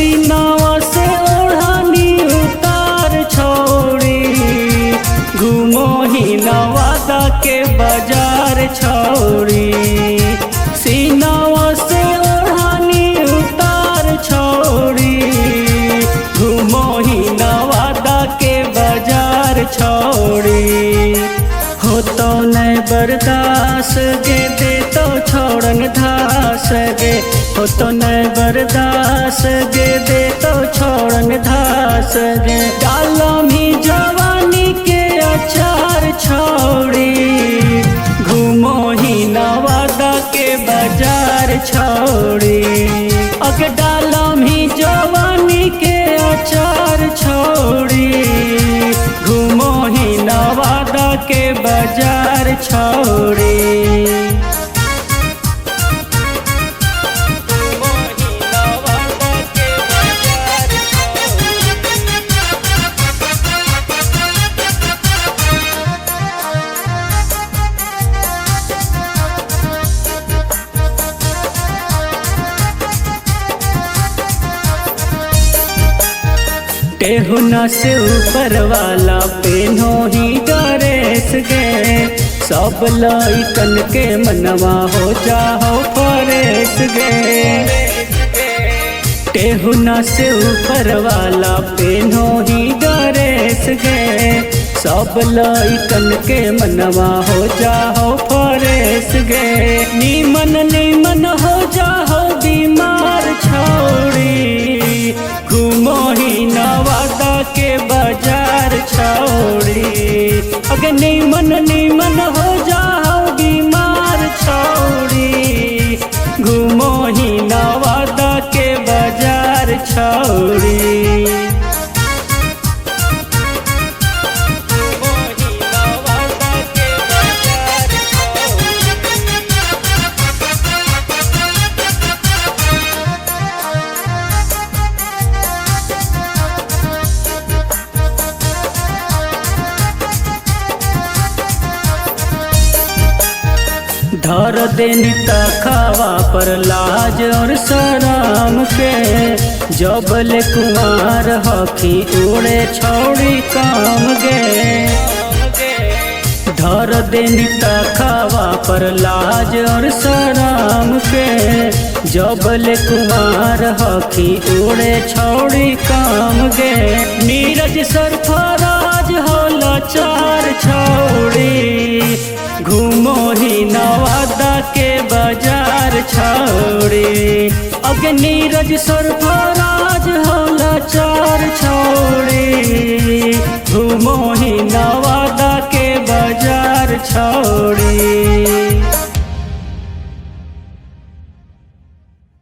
सीनावा से ओढ़नी उतार छोड़ी, घूमो ही नवादा के बाजार छोड़ी। सीनावा से ओढ़नी उतार छोड़ी, घूमो ही नवादा के बाजार छोड़ी। हो तो नहीं बर्दाश्त गे दे तो छोड़न धास गे, हो तो नहीं बर्दाश्त गे दे तो छोड़न धास गे। डालम ही जवानी के अचार छोड़ी, घूमो ही नवादा के बाजार छोड़ी। अग डालम ही जवानी के अचार छोड़ी, घूमो ही नवादा के बाजार छोड़ी। टेहुना से ऊपर वाला पेनो ही ड्रेस गे, सब लइकन के मनवा हो जाओ फरेस गे। टेहुना से ऊपर वाला पेनो ही ड्रेस गे, सब लइकन के मनवा हो जाओ फरेस गे। नीमन नीमन हो जाओ बीमार छोड़ी, घूमो ही नवादा के बाजार छोड़ी। अगर नीमन नीमन हो जाओ बीमार छोड़ी, घूमो ही नवादा के बाजार छोड़ी। धर देनी तखावा पर लाज और शराम के, जब ले कुमार हखी उड़े छोड़ी काम गे। धर देनी तखावा पर लाज और शराम के, जब ले कुमार हखी उड़े छोड़ी काम गे। नीरज सरफराज हो लाचार छोड़ी, घूमो ही नवादा के बाजार छोड़ी। अग नीरज सरफराज हो लाचार छोड़ी, घूमो ही नवादा के बाजार छोड़ी।